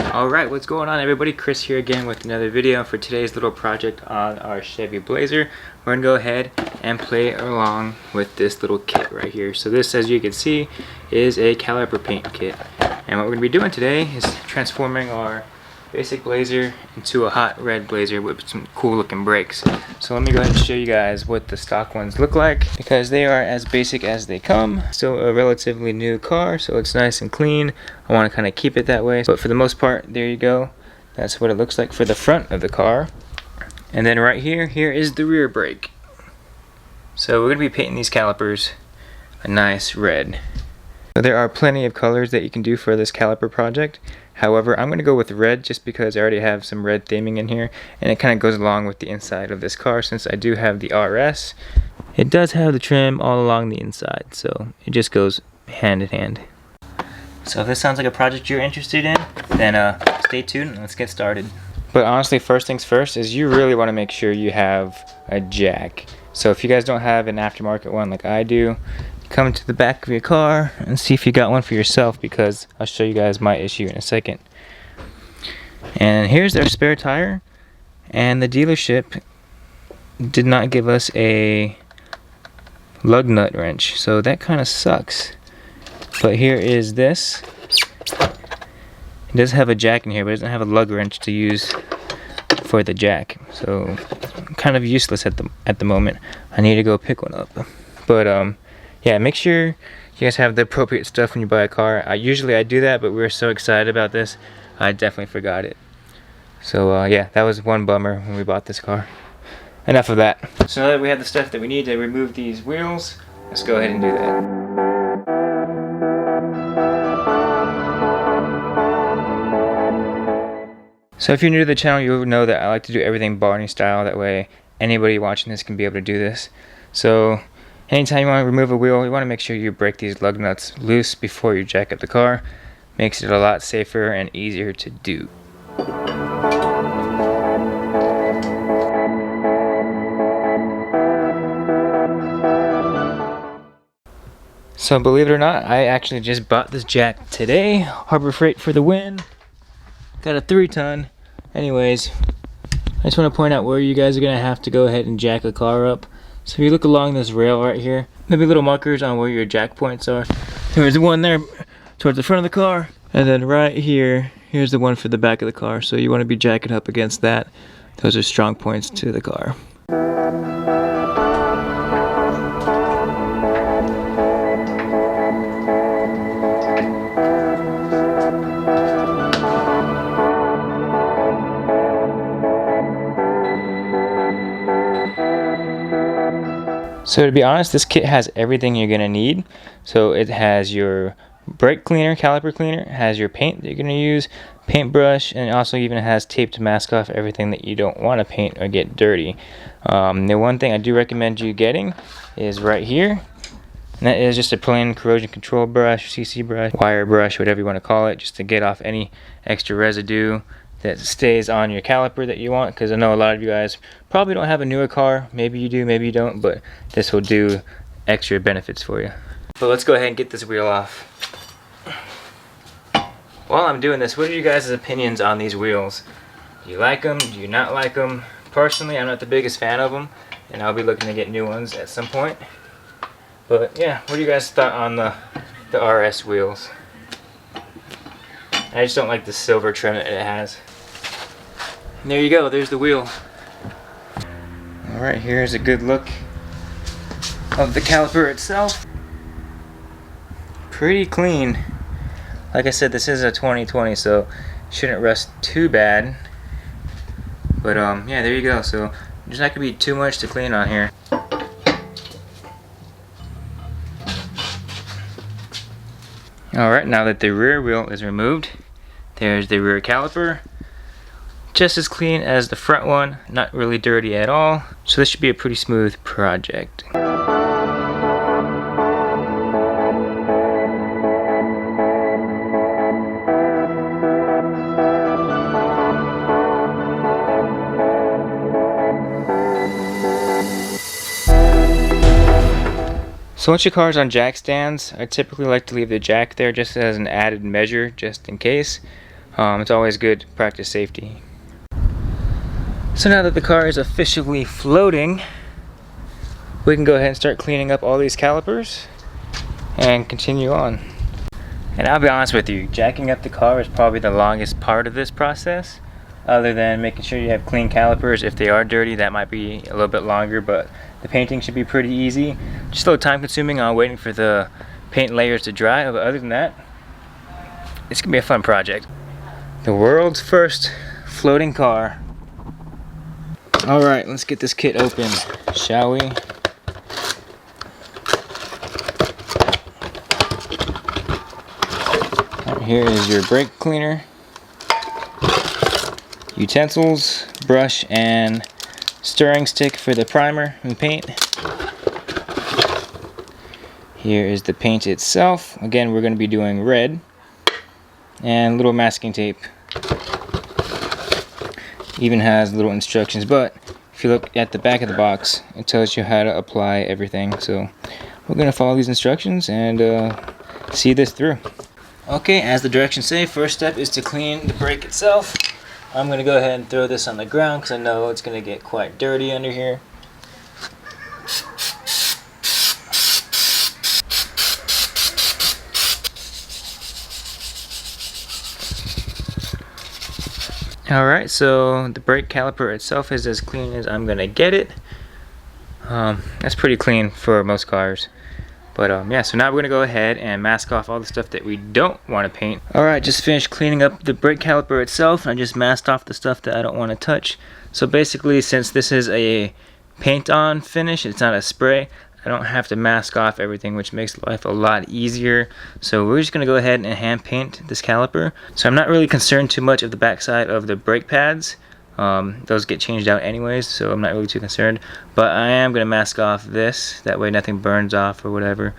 Alright, what's going on everybody? Chris here again with another video for today's little project on our Chevy Blazer. We're going to go ahead and play along with this little kit right here. So this, as you can see, is a Caliper paint kit. And what we're going to be doing today is transforming our basic Blazer into a hot red Blazer with some cool looking brakes. So let me go ahead and show you guys what the stock ones look like, because they are as basic as they come. Still a relatively new car, so it's nice and clean. I want to kind of keep it that way, but for the most part, there you go. That's what it looks like for the front of the car. And then right here is the rear brake. So we're going to be painting these calipers a nice red. So there are plenty of colors that you can do for this caliper project. However, I'm going to go with red just because I already have some red theming in here, and it kind of goes along with the inside of this car since I do have the RS. It does have the trim all along the inside, so it just goes hand in hand. So if this sounds like a project you're interested in, then stay tuned and let's get started. But honestly, first things first is you really want to make sure you have a jack. So if you guys don't have an aftermarket one like I do, come to the back of your car and see if you got one for yourself, because I'll show you guys my issue in a second. And here's our spare tire, and the dealership did not give us a lug nut wrench, so that kind of sucks. But here is this. It does have a jack in here, but it doesn't have a lug wrench to use for the jack, so kind of useless at the moment. I need to go pick one up. But yeah, make sure you guys have the appropriate stuff when you buy a car. Usually I do that, but we were so excited about this, I definitely forgot it. So yeah, that was one bummer when we bought this car. Enough of that. So now that we have the stuff that we need to remove these wheels, let's go ahead and do that. So if you're new to the channel, you'll know that I like to do everything Barney style. That way anybody watching this can be able to do this. So anytime you want to remove a wheel, you want to make sure you break these lug nuts loose before you jack up the car. Makes it a lot safer and easier to do. So believe it or not, I actually just bought this jack today. Harbor Freight for the win. Got a 3-ton. Anyways, I just want to point out where you guys are going to have to go ahead and jack a car up. So if you look along this rail right here, maybe little markers on where your jack points are. There's one there towards the front of the car, and then right here, here's the one for the back of the car. So you want to be jacking up against that. Those are strong points to the car. So to be honest, this kit has everything you're going to need. So it has your brake cleaner, caliper cleaner, it has your paint that you're going to use, paintbrush, and it also even has tape to mask off everything that you don't want to paint or get dirty. The one thing I do recommend you getting is right here. And that is just a plain corrosion control brush, CC brush, wire brush, whatever you want to call it, just to get off any extra residue that stays on your caliper that you want, because I know a lot of you guys probably don't have a newer car. Maybe you do, maybe you don't, but this will do extra benefits for you. But let's go ahead and get this wheel off. While I'm doing this, what are you guys' opinions on these wheels? Do you like them? Do you not like them? Personally, I'm not the biggest fan of them, and I'll be looking to get new ones at some point. But yeah, what do you guys thought on the RS wheels? I just don't like the silver trim that it has. And there you go, there's the wheel. Alright, here's a good look of the caliper itself. Pretty clean. Like I said, this is a 2020, so shouldn't rust too bad. But yeah, there you go. So there's not gonna be too much to clean on here. Alright, now that the rear wheel is removed, there's the rear caliper. Just as clean as the front one, not really dirty at all. So this should be a pretty smooth project. So once your car's on jack stands, I typically like to leave the jack there just as an added measure, just in case. It's always good to practice safety. So now that the car is officially floating, we can go ahead and start cleaning up all these calipers and continue on. And I'll be honest with you, jacking up the car is probably the longest part of this process, other than making sure you have clean calipers. If they are dirty, that might be a little bit longer, but the painting should be pretty easy. Just a little time consuming on waiting for the paint layers to dry, but other than that, it's gonna be a fun project. The world's first floating car. Alright, let's get this kit open, shall we? Here is your brake cleaner, utensils, brush, and stirring stick for the primer and paint. Here is the paint itself. Again, we're going to be doing red. And little masking tape. Even has little instructions, but if you look at the back of the box, it tells you how to apply everything. So we're going to follow these instructions and see this through. Okay, as the directions say, first step is to clean the brake itself. I'm going to go ahead and throw this on the ground because I know it's going to get quite dirty under here. Alright, so the brake caliper itself is as clean as I'm going to get it. That's pretty clean for most cars. But yeah, so now we're going to go ahead and mask off all the stuff that we don't want to paint. Alright, just finished cleaning up the brake caliper itself. I just masked off the stuff that I don't want to touch. So basically, since this is a paint-on finish, it's not a spray, I don't have to mask off everything, which makes life a lot easier. So we're just going to go ahead and hand paint this caliper. So I'm not really concerned too much of the backside of the brake pads. Those get changed out anyways, so I'm not really too concerned. But I am going to mask off this, that way nothing burns off or whatever.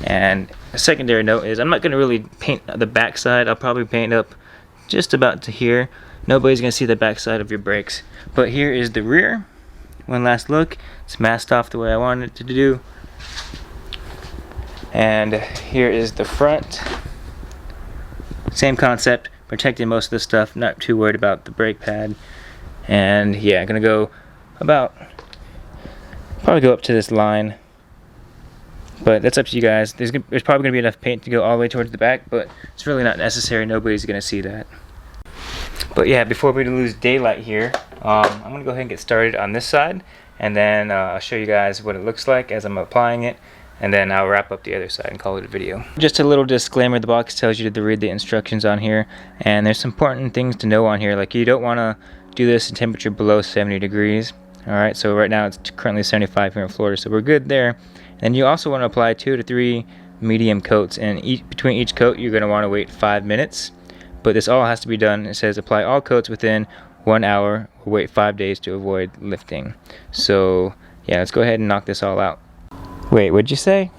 And a secondary note is I'm not going to really paint the backside. I'll probably paint up just about to here. Nobody's going to see the backside of your brakes. But here is the rear. One last look. It's masked off the way I wanted it to do. And here is the front. Same concept, protecting most of the stuff, not too worried about the brake pad. And yeah, I'm gonna go probably go up to this line, but that's up to you guys. There's probably gonna be enough paint to go all the way towards the back, but it's really not necessary. Nobody's gonna see that. But yeah, before we lose daylight here, I'm gonna go ahead and get started on this side, and then I'll show you guys what it looks like as I'm applying it, and then I'll wrap up the other side and call it a video. Just a little disclaimer, the box tells you to read the instructions on here, and there's some important things to know on here, like you don't want to do this in temperature below 70 degrees. Alright, so right now it's currently 75 here in Florida, so we're good there. And you also want to apply 2 to 3 medium coats, and between each coat you're going to want to wait 5 minutes. But this all has to be done. It says apply all coats within 1 hour or wait 5 days to avoid lifting. So yeah, let's go ahead and knock this all out. Wait, what'd you say?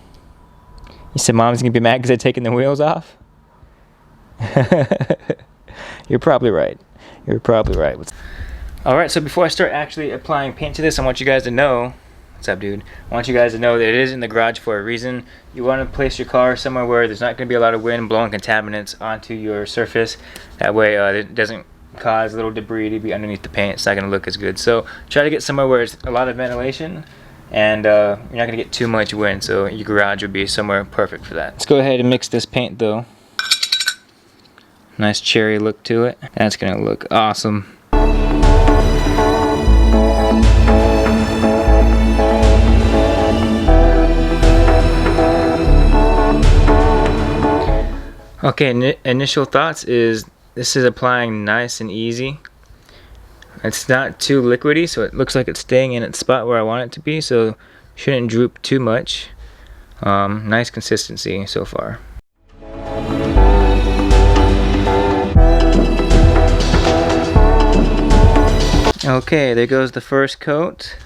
You said mom's gonna be mad because I've taken the wheels off? You're probably right. You're probably right. Alright, so before I start actually applying paint to this, I want you guys to know, what's up dude? I want you guys to know that it is in the garage for a reason. You want to place your car somewhere where there's not going to be a lot of wind blowing contaminants onto your surface. That way it doesn't cause little debris to be underneath the paint. It's not going to look as good. So try to get somewhere where there's a lot of ventilation, and you're not going to get too much wind, so your garage would be somewhere perfect for that. Let's go ahead and mix this paint though. Nice cherry look to it. That's going to look awesome. Okay, initial thoughts is this is applying nice and easy. It's not too liquidy, so it looks like it's staying in its spot where I want it to be, so shouldn't droop too much. Nice consistency so far. Okay, there goes the first coat.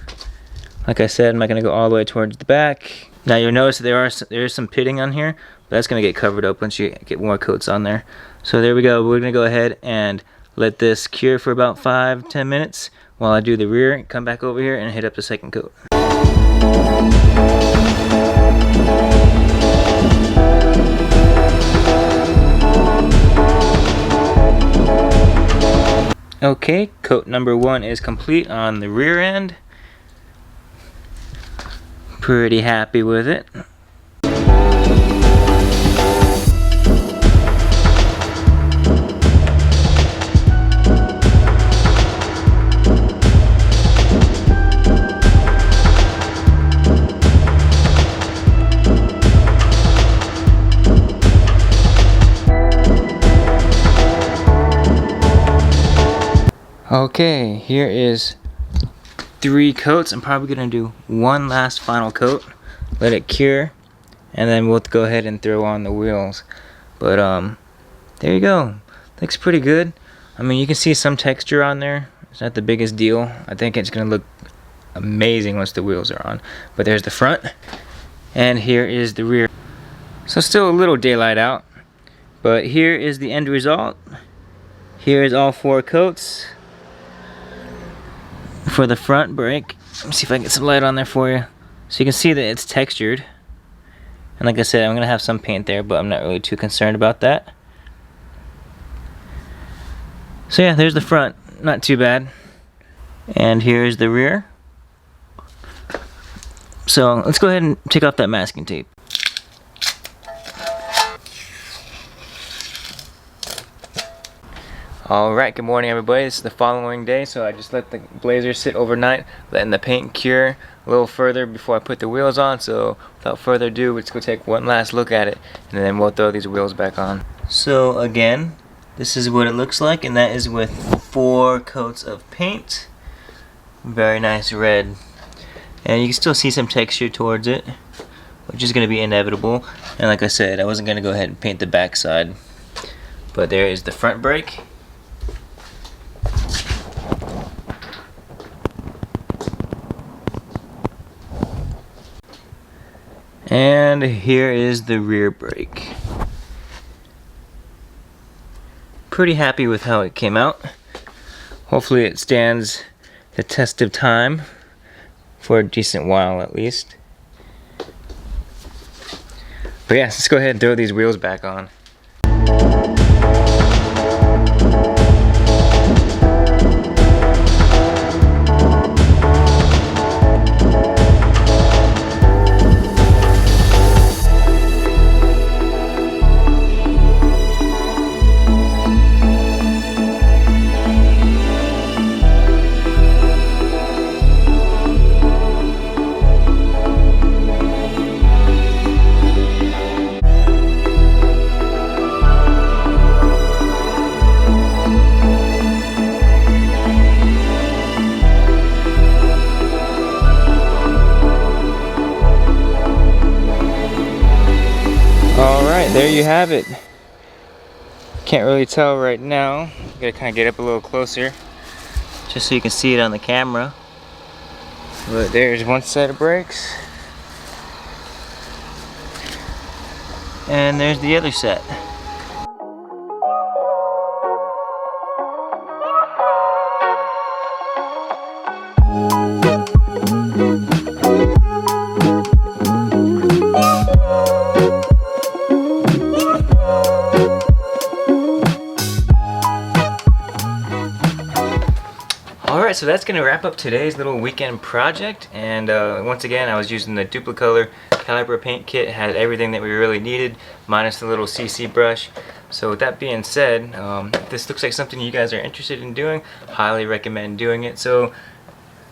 Like I said, I'm not going to go all the way towards the back. Now you'll notice that there is some pitting on here, but that's going to get covered up once you get more coats on there. So there we go. We're going to go ahead and let this cure for about 5-10 minutes while I do the rear, come back over here and hit up the second coat. Okay, coat number 1 is complete on the rear end. Pretty happy with it. Okay, here is 3 coats. I'm probably gonna do one last final coat, let it cure, and then we'll go ahead and throw on the wheels. But there you go. Looks pretty good. I mean, you can see some texture on there. It's not the biggest deal. I think it's gonna look amazing once the wheels are on. But there's the front, and here is the rear. So still a little daylight out, but here is the end result. Here is all 4 coats for the front brake. Let me see if I can get some light on there for you. So you can see that it's textured. And like I said, I'm going to have some paint there, but I'm not really too concerned about that. So yeah, there's the front. Not too bad. And here's the rear. So let's go ahead and take off that masking tape. Alright, good morning everybody. This is the following day, so I just let the Blazer sit overnight, letting the paint cure a little further before I put the wheels on. So without further ado, let's go take one last look at it, and then we'll throw these wheels back on. So again, this is what it looks like, and that is with 4 coats of paint. Very nice red. And you can still see some texture towards it, which is going to be inevitable. And like I said, I wasn't going to go ahead and paint the back side. But there is the front brake. And here is the rear brake. Pretty happy with how it came out. Hopefully it stands the test of time for a decent while at least. But yeah, let's go ahead and throw these wheels back on. Alright, there you have it. Can't really tell right now. Gotta kind of get up a little closer just so you can see it on the camera. But there's one set of brakes. And there's the other set. Alright, so that's going to wrap up today's little weekend project, and once again I was using the Duplicolor Caliper paint kit. It had everything that we really needed, minus the little CC brush. So with that being said, if this looks like something you guys are interested in doing, highly recommend doing it. So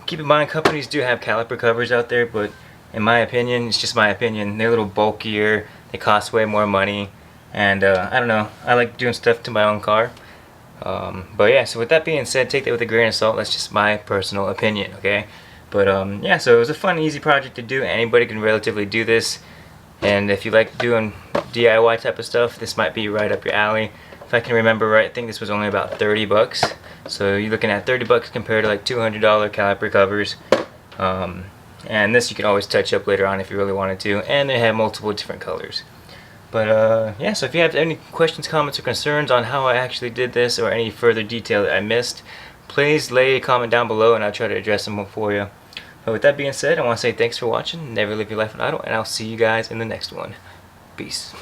keep in mind, companies do have caliper covers out there, but in my opinion, it's just my opinion, they're a little bulkier, they cost way more money, and I don't know, I like doing stuff to my own car. But yeah, so with that being said, take that with a grain of salt. That's just my personal opinion, okay? But yeah, so it was a fun, easy project to do. Anybody can relatively do this. And if you like doing DIY type of stuff, this might be right up your alley. If I can remember right, I think this was only about 30 bucks. So you're looking at 30 bucks compared to like $200 caliper covers. And this you can always touch up later on if you really wanted to. And they have multiple different colors. But yeah, so if you have any questions, comments, or concerns on how I actually did this, or any further detail that I missed, please lay a comment down below and I'll try to address them for you. But with that being said, I want to say thanks for watching. Never live your life on idle, and I'll see you guys in the next one. Peace.